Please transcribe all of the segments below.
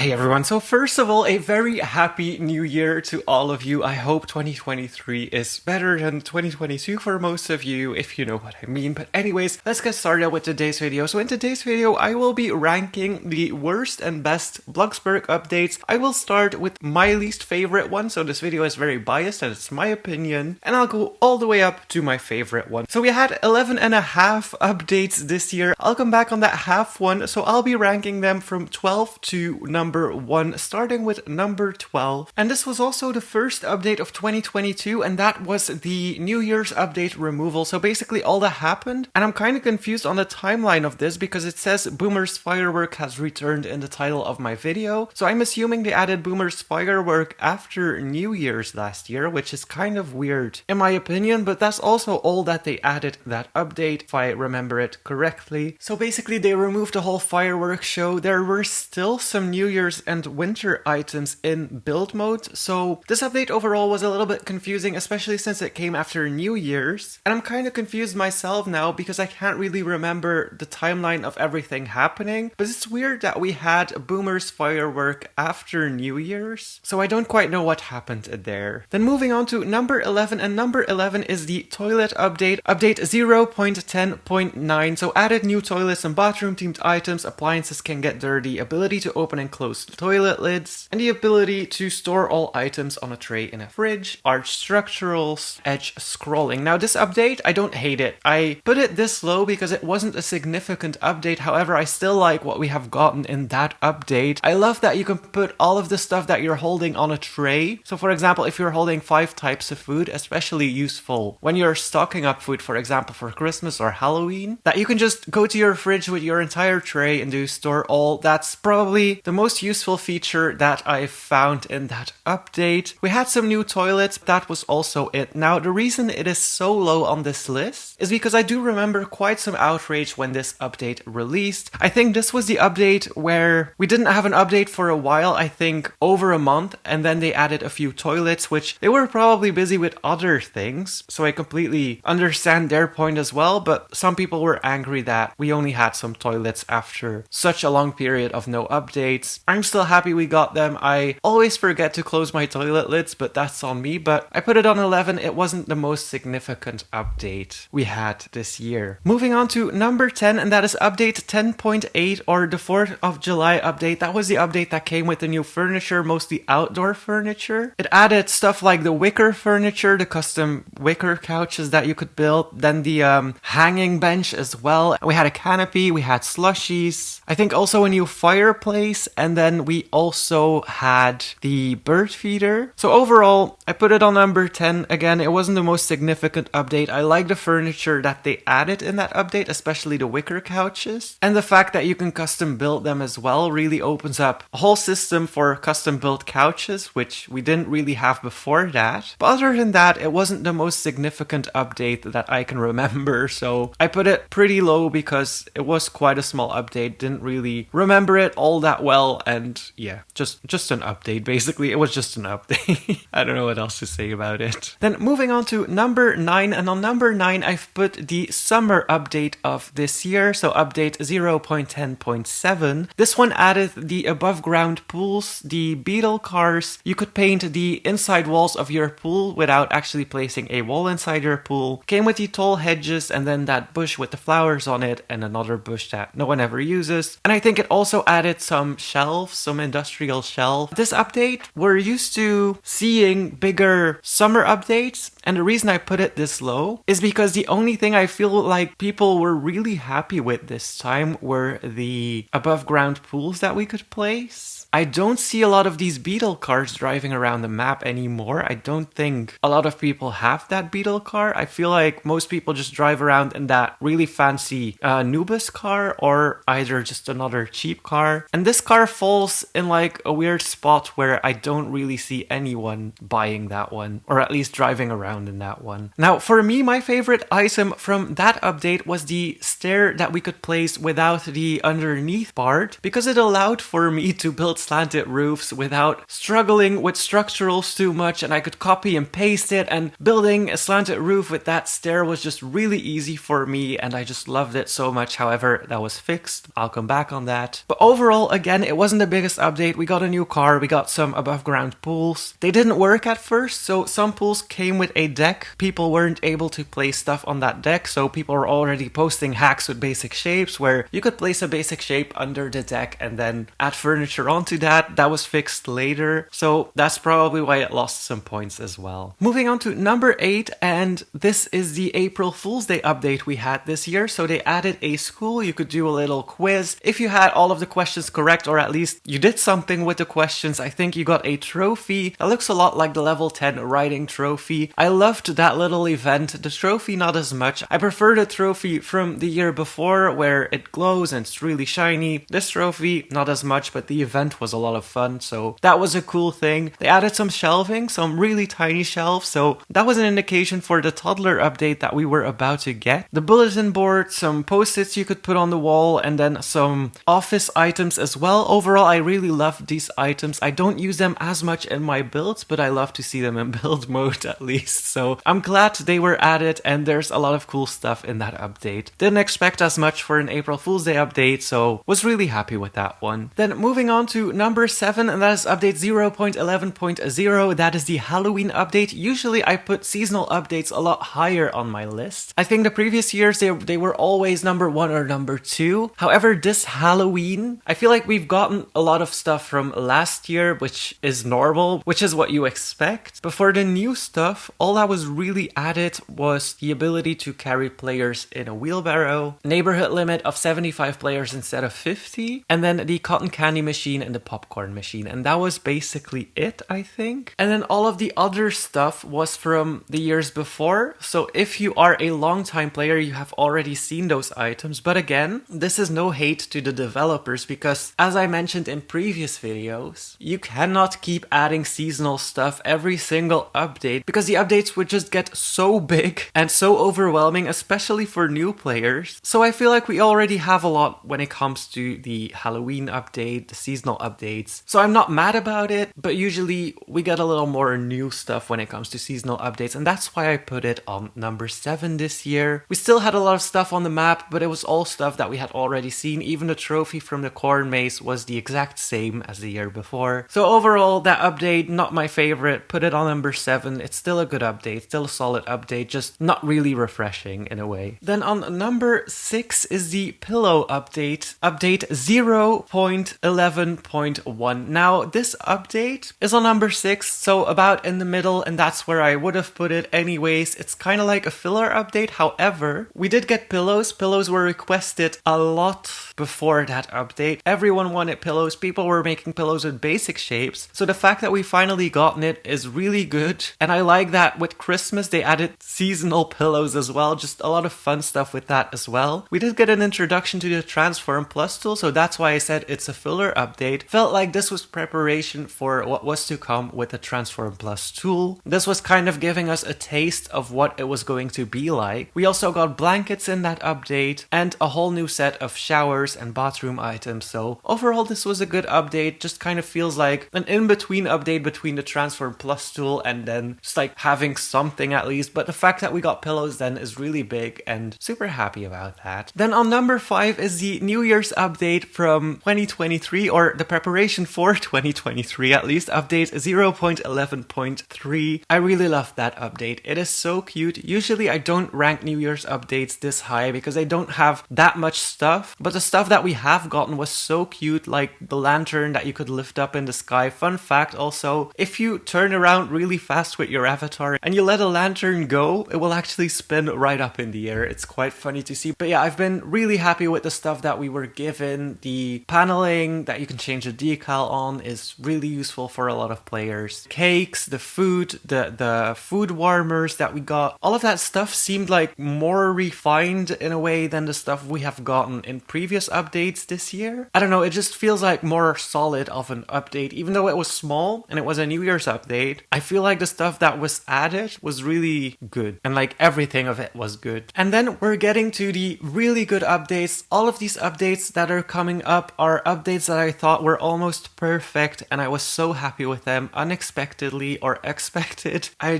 Hey everyone, so first of all, a very happy new year to all of you. I hope 2023 is better than 2022 for most of you, if you know what I mean. But anyways, let's get started with today's video. So in today's video, I will be ranking the worst and best Bloxburg updates. I will start with my least favorite one, so this video is very biased and it's my opinion. And I'll go all the way up to my favorite one. So we had 11 and a half updates this year. I'll come back on that half one, so I'll be ranking them from 12 to number 1, starting with number 12. And this was also the first update of 2022, and that was the New Year's update removal. So basically all that happened, and I'm kind of confused on the timeline of this because it says Boomer's Firework has returned in the title of my video. So I'm assuming they added Boomer's Firework after New Year's last year, which is kind of weird in my opinion, but that's also all that they added that update, if I remember it correctly. So basically they removed the whole fireworks show. There were still some New Year's and winter items in build mode, so this update overall was a little bit confusing, especially since it came after New Year's. And I'm kind of confused myself now because I can't really remember the timeline of everything happening, but it's weird that we had Boomer's Firework after New Year's, so I don't quite know what happened there. Then moving on to number 11, and number 11 is the toilet update 0.10.9. So added new toilets and bathroom themed items, appliances can get dirty, ability to open and close toilet lids, and the ability to store all items on a tray in a fridge, arch structurals, edge scrolling. Now this update, I don't hate it. I put it this low because it wasn't a significant update, however I still like what we have gotten in that update. I love that you can put all of the stuff that you're holding on a tray. So for example, if you're holding 5 types of food, especially useful when you're stocking up food, for example for Christmas or Halloween, that you can just go to your fridge with your entire tray and do store all. That's probably the most useful feature that I've found in that update. We had some new toilets, that was also it. Now the reason it is so low on this list is because I do remember quite some outrage when this update released. I think this was the update where we didn't have an update for a while, I think over a month, and then they added a few toilets, which they were probably busy with other things, so I completely understand their point as well, but some people were angry that we only had some toilets after such a long period of no updates. I'm still happy we got them. I always forget to close my toilet lids, but that's on me, but I put it on 11. It wasn't the most significant update we had this year. Moving on to number 10, and that is update 10.8, or the 4th of July update. That was the update that came with the new furniture, mostly outdoor furniture. It added stuff like the wicker furniture, the custom wicker couches that you could build, then the hanging bench as well. We had a canopy, we had slushies, I think also a new fireplace, and then we also had the bird feeder. So overall, I put it on number 10. Again, it wasn't the most significant update. I like the furniture that they added in that update, especially the wicker couches. And the fact that you can custom build them as well really opens up a whole system for custom built couches, which we didn't really have before that. But other than that, it wasn't the most significant update that I can remember. So I put it pretty low because it was quite a small update. Didn't really remember it all that well, and yeah, just an update basically. It was just an update. I don't know what else to say about it. Then moving on to number 9, and on number 9 I've put the summer update of this year, so update 0.10.7. This one added the above ground pools, the beetle cars. You could paint the inside walls of your pool without actually placing a wall inside your pool. Came with the tall hedges, and then that bush with the flowers on it, and another bush that no one ever uses. And I think it also added some shelves, some industrial shelves. This update, we're used to seeing bigger summer updates, and the reason I put it this low is because the only thing I feel like people were really happy with this time were the above ground pools that we could place. I don't see a lot of these beetle cars driving around the map anymore. I don't think a lot of people have that beetle car. I feel like most people just drive around in that really fancy Nubus car, or either just another cheap car. And this car falls in like a weird spot where I don't really see anyone buying that one, or at least driving around around in that one. Now, for me, my favorite item from that update was the stair that we could place without the underneath part, because it allowed for me to build slanted roofs without struggling with structurals too much, and I could copy and paste it, and building a slanted roof with that stair was just really easy for me, and I just loved it so much. However, that was fixed. I'll come back on that. But overall, again, it wasn't the biggest update. We got a new car, we got some above ground pools. They didn't work at first, so some pools came with a deck. People weren't able to place stuff on that deck, so people were already posting hacks with basic shapes where you could place a basic shape under the deck and then add furniture onto that. That was fixed later, so that's probably why it lost some points as well. Moving on to number 8, and this is the April Fool's Day update we had this year. So they added a school. You could do a little quiz. If you had all of the questions correct, or at least you did something with the questions, I think you got a trophy that looks a lot like the level 10 writing trophy. I loved that little event. The trophy not as much. I prefer the trophy from the year before where it glows and it's really shiny. This trophy not as much, but the event was a lot of fun, so that was a cool thing. They added some shelving, some really tiny shelves, so that was an indication for the toddler update that we were about to get. The bulletin board, some post-its you could put on the wall, and then some office items as well. Overall, I really loved these items. I don't use them as much in my builds, but I love to see them in build mode at least. So I'm glad they were added, and there's a lot of cool stuff in that update. Didn't expect as much for an April Fool's Day update, so was really happy with that one. Then moving on to number 7, and that is update 0.11.0. That is the Halloween update. Usually I put seasonal updates a lot higher on my list. I think the previous years they were always number 1 or number 2. However, this Halloween, I feel like we've gotten a lot of stuff from last year, which is normal, which is what you expect. But for the new stuff, all that was really added was the ability to carry players in a wheelbarrow, neighborhood limit of 75 players instead of 50, and then the cotton candy machine and the popcorn machine. And that was basically it, I think. And then all of the other stuff was from the years before. So if you are a long-time player, you have already seen those items. But again, this is no hate to the developers, because as I mentioned in previous videos, you cannot keep adding seasonal stuff every single update, because the updates would just get so big and so overwhelming, especially for new players. So I feel like we already have a lot when it comes to the Halloween update, the seasonal updates. So I'm not mad about it, but usually we get a little more new stuff when it comes to seasonal updates, and that's why I put it on number 7 this year. We still had a lot of stuff on the map, but it was all stuff that we had already seen. Even the trophy from the corn maze was the exact same as the year before. So overall, that update, not my favorite. Put it on number 7. It's still a good update, still a solid update, just not really refreshing in a way. Then on number 6 is the pillow update, update 0.11.1. Now, this update is on number 6, so about in the middle, and that's where I would have put it anyways. It's kind of like a filler update. However, we did get pillows. Pillows were requested a lot before that update. Everyone wanted pillows. People were making pillows with basic shapes. So the fact that we finally gotten it is really good. And I like that with Christmas they added seasonal pillows as well. Just a lot of fun stuff with that as well. We did get an introduction to the Transform Plus tool, so that's why I said it's a filler update. Felt like this was preparation for what was to come with the Transform Plus tool. This was kind of giving us a taste of what it was going to be like. We also got blankets in that update and a whole new set of showers and bathroom items. So overall, this was a good update. Just kind of feels like an in-between update between the Transform Plus tool and then just like having something at least. But the fact that we got pillows then is really big, and super happy about that. Then on number 5 is the New Year's update from 2023, or the preparation for 2023 at least, update 0.11.3. I really love that update. It is so cute. Usually I don't rank New Year's updates this high because they don't have that much stuff, but the stuff that we have gotten was so cute, like the lantern that you could lift up in the sky. Fun fact also, if you turn around really fast with your avatar and you let a lantern go, it will actually spin right up in the air. It's quite funny to see. But yeah, I've been really happy with the stuff that we were given. The paneling that you can change the decal on is really useful for a lot of players. Cakes, the food, the food warmers that we got, all of that stuff seemed like more refined in a way than the stuff we have gotten in previous updates this year. I don't know, it just feels like more solid of an update. Even though it was small and it was a New Year's update, I feel like the stuff that was added added was really good. And like everything of it was good. And then we're getting to the really good updates. All of these updates that are coming up are updates that I thought were almost perfect, and I was so happy with them, unexpectedly or expected. I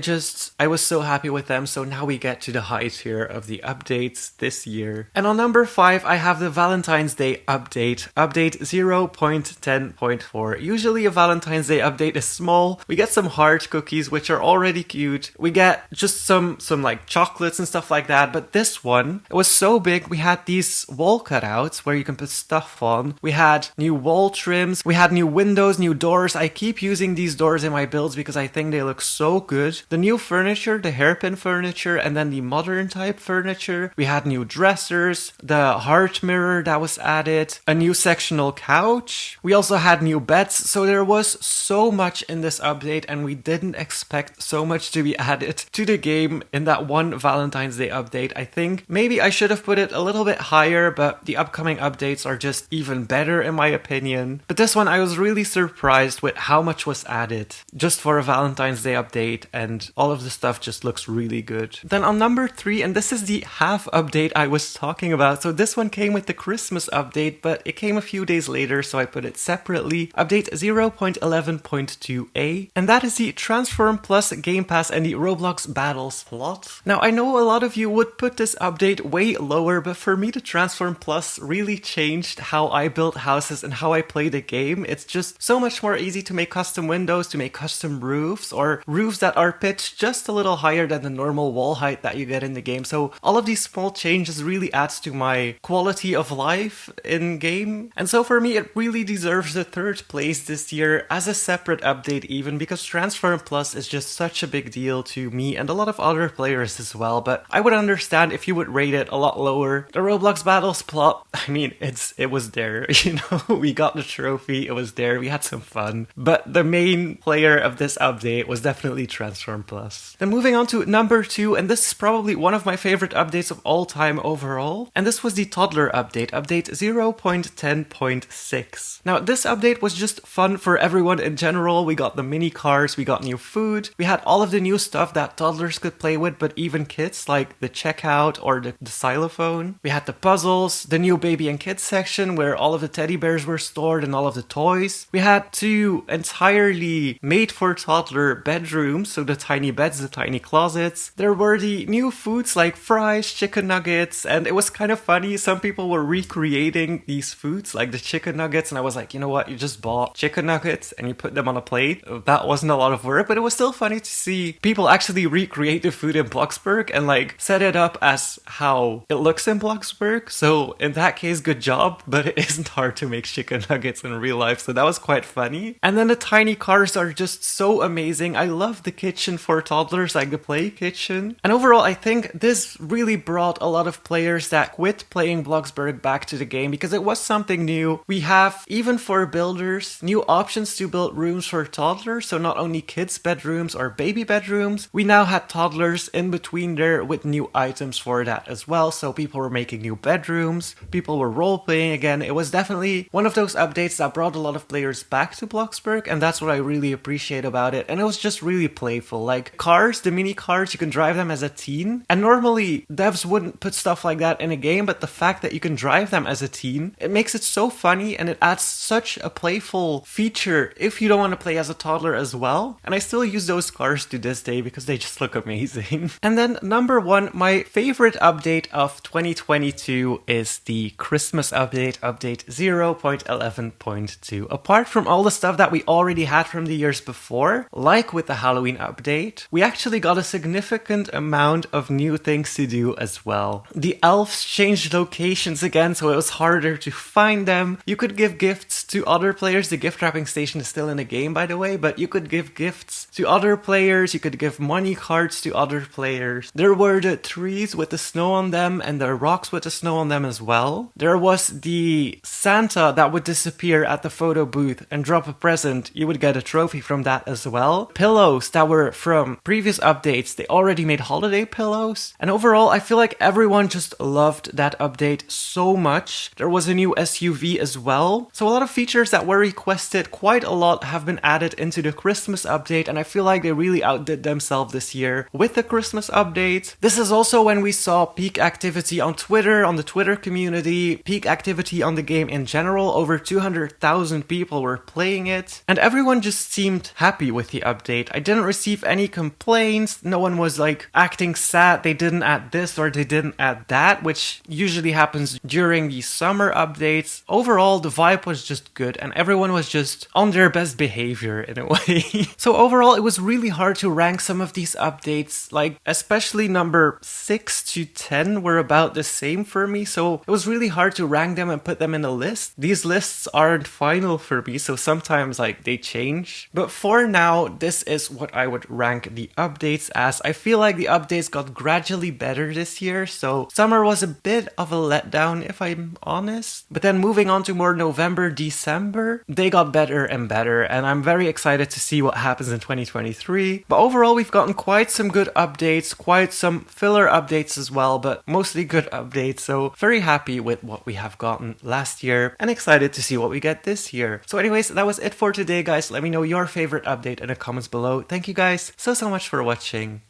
was so happy with them. So now we get to the high tier of the updates this year. And on number 5, I have the Valentine's Day update 0.10.4. Usually a Valentine's Day update is small. We get some heart cookies, which are already cute. We get just some like chocolates and stuff like that. But this one, it was so big. We had these wall cutouts where you can put stuff on. We had new wall trims. We had new windows, new doors. I keep using these doors in my builds because I think they look so good. The new furniture, the hairpin furniture, and then the modern type furniture. We had new dressers, the heart mirror that was added, a new sectional couch. We also had new beds. So there was so much in this update, and we didn't expect so much to be added to the game in that one Valentine's Day update. I think maybe I should have put it a little bit higher, but the upcoming updates are just even better in my opinion. But this one I was really surprised with how much was added just for a Valentine's Day update, and all of the stuff just looks really good. Then on number 3, and this is the half update I was talking about. So this one came with the Christmas update, but it came a few days later, so I put it separately. Update 0.11.2a, and that is the Transform Plus Game Pass and the Roblox Battles plot. Now I know a lot of you would put this update way lower, but for me the Transform Plus really changed how I build houses and how I play the game. It's just so much more easy to make custom windows, to make custom roofs, or roofs that are pitched just a little higher than the normal wall height that you get in the game. So all of these small changes really adds to my quality of life in game. And so for me, it really deserves the 3rd place this year as a separate update even, because Transform Plus is just such a big deal to me and a lot of other players as well. But I would understand if you would rate it a lot lower. The Roblox Battles plot, I mean, it was there, you know, we got the trophy, it was there, we had some fun. But the main player of this update was definitely Transform Plus. Then moving on to number 2, and this is probably one of my favorite updates of all time overall. And this was the Toddler update 0.10.6. Now this update was just fun for everyone in general. We got the mini cars, we got new food, we had all of the new stuff that toddlers could play with, but even kids, like the checkout or the xylophone. We had the puzzles, the new baby and kids section where all of the teddy bears were stored and all of the toys. We had 2 entirely made for toddler bedrooms, so the tiny beds, the tiny closets. There were the new foods like fries, chicken nuggets, and it was kind of funny. Some people were recreating these foods like the chicken nuggets, and I was like, you know what, you just bought chicken nuggets and you put them on a plate. That wasn't a lot of work, but it was still funny to see people actually recreate the food in Bloxburg and like set it up as how it looks in Bloxburg. So in that case, good job, but it isn't hard to make chicken nuggets in real life, so that was quite funny. And then the tiny cars are just so amazing. I love the kitchen for toddlers, like the play kitchen. And overall, I think this really brought a lot of players that quit playing Bloxburg back to the game because it was something new. We have, even for builders, new options to build rooms for toddlers, so not only kids' bedrooms or baby bedrooms. We now had toddlers in between there with new items for that as well, so people were making new bedrooms, people were role-playing again. It was definitely one of those updates that brought a lot of players back to Bloxburg, and that's what I really appreciate about it. And it was just really playful. Like cars, the mini cars, you can drive them as a teen, and normally devs wouldn't put stuff like that in a game, but the fact that you can drive them as a teen, it makes it so funny, and it adds such a playful feature if you don't want to play as a toddler as well. And I still use those cars to this day because they just look amazing. And then number 1, my favorite update of 2022 is the Christmas update 0.11.2. Apart from all the stuff that we already had from the years before, like with the Halloween update, we actually got a significant amount of new things to do as well. The elves changed locations again, so it was harder to find them. You could give gifts to other players. The gift wrapping station is still in the game, by the way, but you could give gifts to other players. You could give money cards to other players. There were the trees with the snow on them and the rocks with the snow on them as well. There was the Santa that would disappear at the photo booth and drop a present. You would get a trophy from that as well. Pillows that were from previous updates. They already made holiday pillows. And overall, I feel like everyone just loved that update so much. There was a new SUV as well. So a lot of features that were requested quite a lot have been added into the Christmas update, and I feel like they really outdid outdid themselves this year with the Christmas update. This is also when we saw peak activity on Twitter, on the Twitter community, peak activity on the game in general. Over 200,000 people were playing it, and everyone just seemed happy with the update. I didn't receive any complaints. No one was like acting sad they didn't add this or they didn't add that, which usually happens during the summer updates. Overall, the vibe was just good and everyone was just on their best behavior in a way. So overall, it was really hard to rank some of these updates, like especially number 6 to 10 were about the same for me, so it was really hard to rank them and put them in a list. These lists aren't final for me, so sometimes like they change. But for now, this is what I would rank the updates as. I feel like the updates got gradually better this year, so summer was a bit of a letdown if I'm honest. But then moving on to more November, December, they got better and better, and I'm very excited to see what happens in 2023. But overall, we've gotten quite some good updates, quite some filler updates as well, but mostly good updates, so very happy with what we have gotten last year and excited to see what we get this year. So anyways, that was it for today, guys. Let me know your favorite update in the comments below. Thank you guys so much for watching.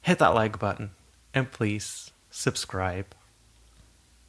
Hit that like button and please subscribe.